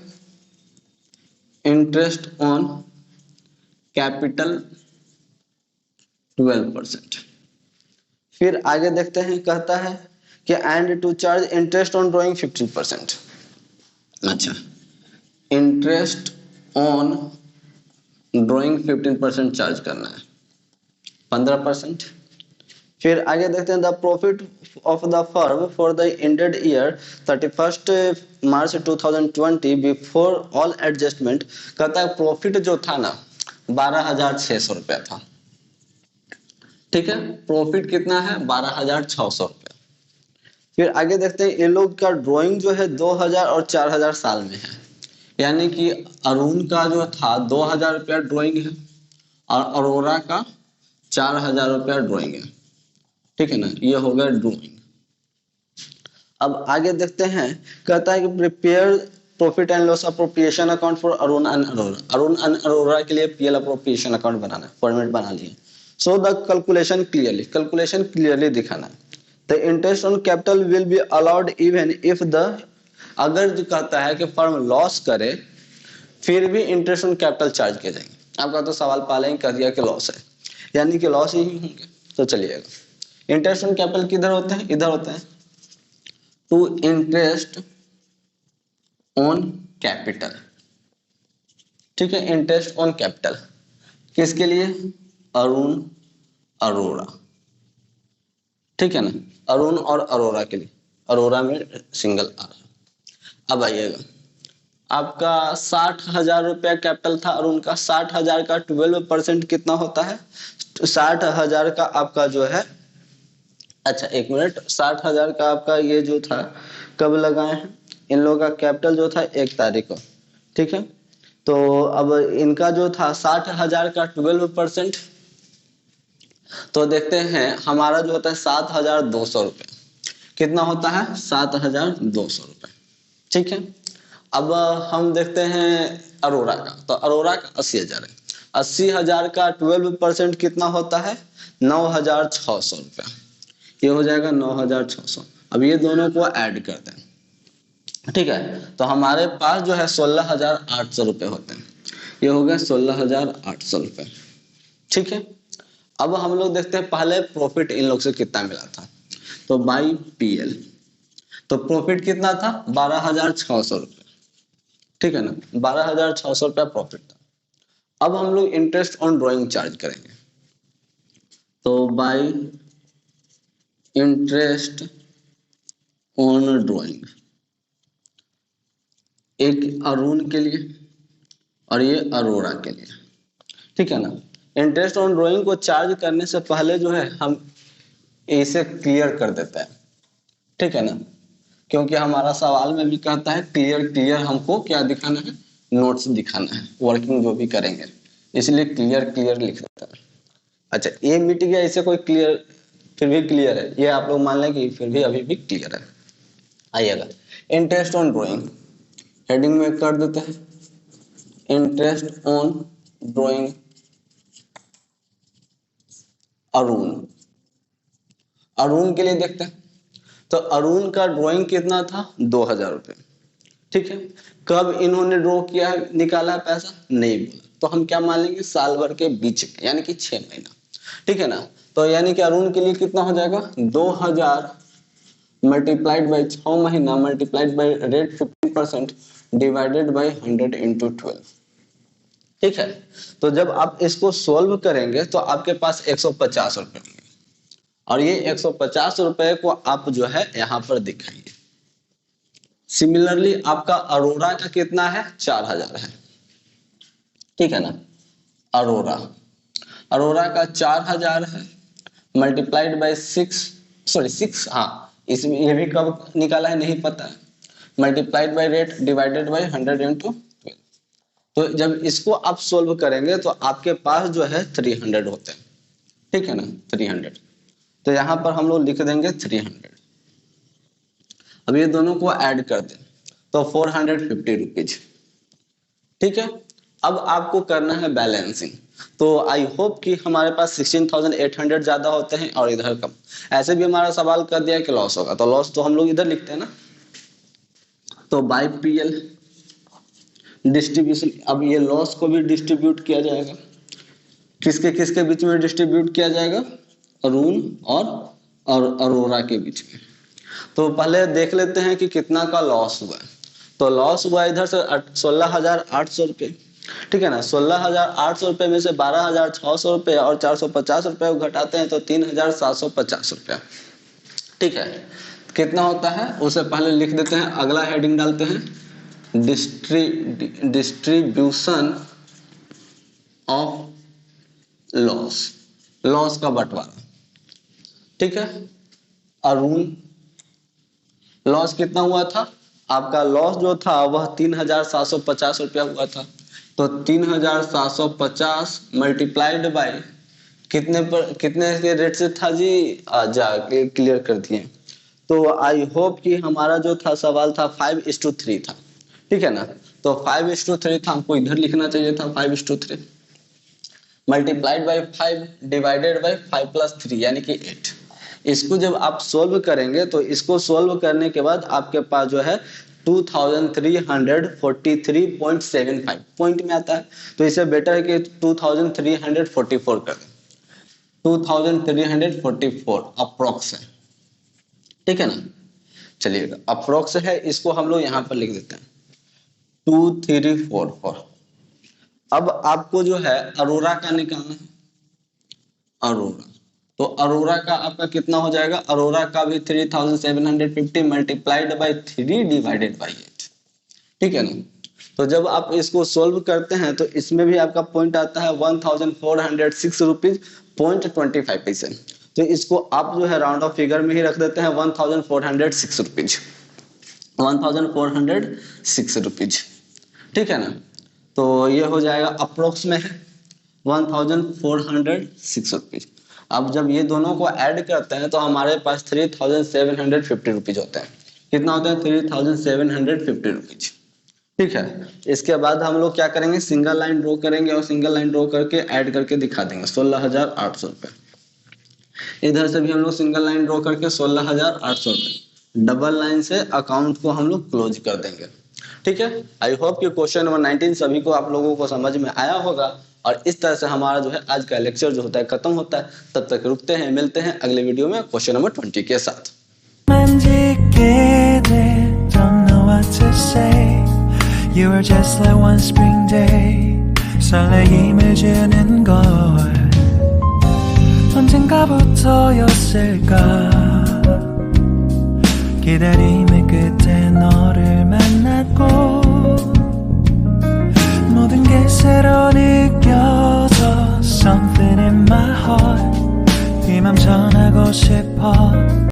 Interest on capital 12%। फिर आगे देखते हैं, कहता है कि and to charge interest on drawing 15%। अच्छा, इंटरेस्ट ऑन ड्राइंग 15% चार्ज करना है, 15%। फिर आगे देखते हैं the profit of the firm for the ended year 31 March 2020 before all adjustment. कहता है प्रॉफिट जो था ना 12,600 रुपया था, ठीक है, प्रॉफिट कितना है 12,600 रुपया। फिर आगे देखते हैं ये लोग का ड्राइंग जो है 2000 और 4000 साल में है, यानी कि अरुण का जो था 2000 रुपया ड्राइंग है और अरोरा का 4000 रुपया ड्राइंग है, ठीक है ना, ये हो गया ड्राइंग। अब आगे देखते हैं, कहता है कि prepare profit and loss appropriation account for Arun and Arora. Arun and Arora के लिए पीएल अप्रोप्रिएशन अकाउंट बनाना है, फॉर्मेट बना लिए। सो द कैलकुलेशन क्लियरली दिखाना है। The interest on capital will be allowed even if the, अगर जो कहता है कि फर्म लॉस करे फिर भी इंटरेस्ट ऑन कैपिटल चार्ज किए जाएंगे। आपका तो सवाल पहले ही कर दिया कि लॉस है, यानी कि लॉस ही होंगे। तो चलिएगा, इंटरेस्ट ऑन कैपिटल किधर होते हैं, इधर होते हैं, टू इंटरेस्ट ऑन कैपिटल, ठीक है, इंटरेस्ट ऑन कैपिटल किसके लिए, अरुण अरोरा, ठीक है ना, अरुण और अरोरा के लिए, अरोरा में सिंगल आ रहा। अब आइएगा, आपका 60,000 रुपया कैपिटल था अरुण का, 60,000 का 12% कितना होता है, 60,000 का आपका जो है, अच्छा एक मिनट, 60,000 का आपका ये जो था कब लगाए हैं, इन लोगों का कैपिटल जो था 1 तारीख को, ठीक है। तो अब इनका जो था 60,000 का 12%, तो देखते हैं हमारा जो होता है 7,200 रुपये, कितना होता है 7,200 रुपये, ठीक है। अब हम देखते हैं अरोरा का, तो अरोरा का 80,000 है, 80,000 का 12% कितना होता है 9,600 रुपया, ये हो जाएगा 9,600। अब ये दोनों को ऐड करते हैं, ठीक है, तो हमारे पास जो है 16,800 रुपये होते हैं, ये हो गया 16,800 रुपये, ठीक है। अब हम लोग देखते हैं पहले प्रॉफिट इन लोग से कितना मिला था, तो बाई पीएल, तो प्रॉफिट कितना था 12,600 रुपये, ठीक है ना, 12,600 रुपया प्रॉफिट था। अब हम लोग इंटरेस्ट ऑन ड्राइंग चार्ज करेंगे, तो बाई इंटरेस्ट ऑन ड्राइंग, एक अरुण के लिए और ये अरोरा के लिए, ठीक है ना। इंटरेस्ट ऑन ड्राइंग को चार्ज करने से पहले जो है हम इसे क्लियर कर देते हैं, ठीक है ना, क्योंकि हमारा सवाल में भी कहता है क्लियर हमको क्या दिखाना है, नोट्स दिखाना है, वर्किंग जो भी करेंगे, इसलिए क्लियर लिख देता है। अच्छा ये मिट गया, इसे कोई क्लियर फिर भी क्लियर है, ये आप लोग मान लें कि फिर भी अभी भी क्लियर है। आइएगा, इंटरेस्ट ऑन ड्राइंग हेडिंग में कर देते हैं, इंटरेस्ट ऑन ड्राइंग अरुण के लिए देखते हैं, तो अरुण का ड्राइंग कितना था 2,000 रुपये, ठीक है। कब इन्होंने ड्रॉ किया निकाला पैसा नहीं बोला, तो हम क्या मान लेंगे साल भर के बीच में, यानी कि 6 महीना, ठीक है ना। तो यानी कि अरुण के लिए कितना हो जाएगा 2,000 मल्टीप्लाइड बाई 6 महीना multiplied by rate 15% divided by 100 into 12, ठीक है। तो जब आप इसको सोल्व करेंगे तो आपके पास 150 रुपये होंगे, और ये 150 रुपये को आप जो है यहाँ पर दिखाइए। सिमिलरली आपका अरोरा का कितना है 4,000 है, ठीक है ना, अरोरा का 4,000 है मल्टीप्लाइड बाई 6 हाँ, इसमें ये भी कब निकाला है नहीं पता है, multiplied by rate divided by 100 into 12। तो जब इसको आप सोल्व करेंगे तो आपके पास जो है 300 होते हैं, ठीक है ना, 300। तो यहाँ पर हम लोग लिख देंगे 300। अब ये दोनों को ऐड कर दें तो 450 रुपीज, ठीक है। अब आपको करना है बैलेंसिंग, तो आई होप कि हमारे पास 16,800 ज्यादा होते हैं और इधर कम। ऐसे भी हमारा सवाल कर दिया कि लॉस होगा, तो लॉस तो हम लोग इधर लिखते हैं ना, तो बाई पीएल डिस्ट्रीब्यूशन। अब ये लॉस को भी डिस्ट्रीब्यूट किया जाएगा, किसके बीच में डिस्ट्रीब्यूट किया जाएगा, अरुण और अरोरा के बीच में। तो पहले देख लेते हैं कि कितना का लॉस हुआ है। तो लॉस हुआ इधर से 16,800 रुपये, ठीक है ना। 16,800 रुपये में से 12,600 रुपये और 450 रुपये को घटाते हैं तो 3,750 रुपये। ठीक है, कितना होता है उसे पहले लिख देते हैं, अगला हेडिंग डालते हैं डिस्ट्रीब्यूशन ऑफ लॉस, लॉस का बंटवारा। ठीक है, अरुण लॉस कितना हुआ था, आपका लॉस जो था वह 3,750 रुपया हुआ था। तो 3,750 मल्टीप्लाइड बाय कितने पर, कितने के रेट से था जी, जाके क्लियर कर दिए। तो आई होप कि हमारा जो था सवाल था 5:3 था। ठीक है ना, तो 5:3 था, हमको इधर लिखना चाहिए था 5:3 मल्टीप्लाइड बाय 5 डिवाइडेड बाय 5 + 3 यानी कि 8। इसको जब आप सोल्व करेंगे तो इसको सोल्व करने के बाद आपके पास जो है 2343.75 पॉइंट में आता है। तो इसे बेटर है कि 2344 कर दें, 2344 अप्रोक्स है। ठीक है ना, चलिएगा अप्रोक्स है, इसको हम लोग यहाँ पर लिख देते हैं 2344। अब आपको जो है अरोरा का निकालना है, अरोरा, तो अरोरा का आपका कितना हो जाएगा, अरोरा का भी 3750 मल्टीप्लाइड बाय 3 डिवाइडेड बाय 8। ठीक है ना, तो जब आप इसको सोल्व करते हैं तो इसमें भी आपका पॉइंट आता है 1406 रुपीज 0.25 पैसे। तो इसको आप जो है राउंड ऑफ फिगर में ही रख देते हैं 1406 रुपीज, 1406 रुपीज। ठीक है ना, तो ये हो जाएगा अप्रोक्स में है 1406 रुपीज। अब जब ये दोनों को ऐड करते हैं तो हमारे पास 3750 रुपीज होते हैं। कितना होता है, 3750 रुपीज। ठीक है, इसके बाद हम लोग क्या करेंगे, सिंगल लाइन ड्रॉ करेंगे और सिंगल लाइन ड्रॉ करके ऐड करके दिखा देंगे 16,800 रुपये। इधर से भी हम लोग सिंगल लाइन ड्रॉ करके 16,800 रुपये, डबल लाइन से अकाउंट को हम लोग क्लोज कर देंगे। ठीक है, आई होप कि क्वेश्चन नंबर 19 सभी को आप लोगों को समझ में आया होगा। और इस तरह से हमारा जो है आज का लेक्चर जो होता है खत्म होता है। तब तक रुकते हैं, मिलते हैं अगले वीडियो में क्वेश्चन नंबर 20 के साथ। You were just like one spring day, 설레임을 주는 걸 언젠가부터였을까. 기다림의 끝에 너를 만났고 모든 게 새로 느껴져. Something in my heart 이 맘 전하고 싶어.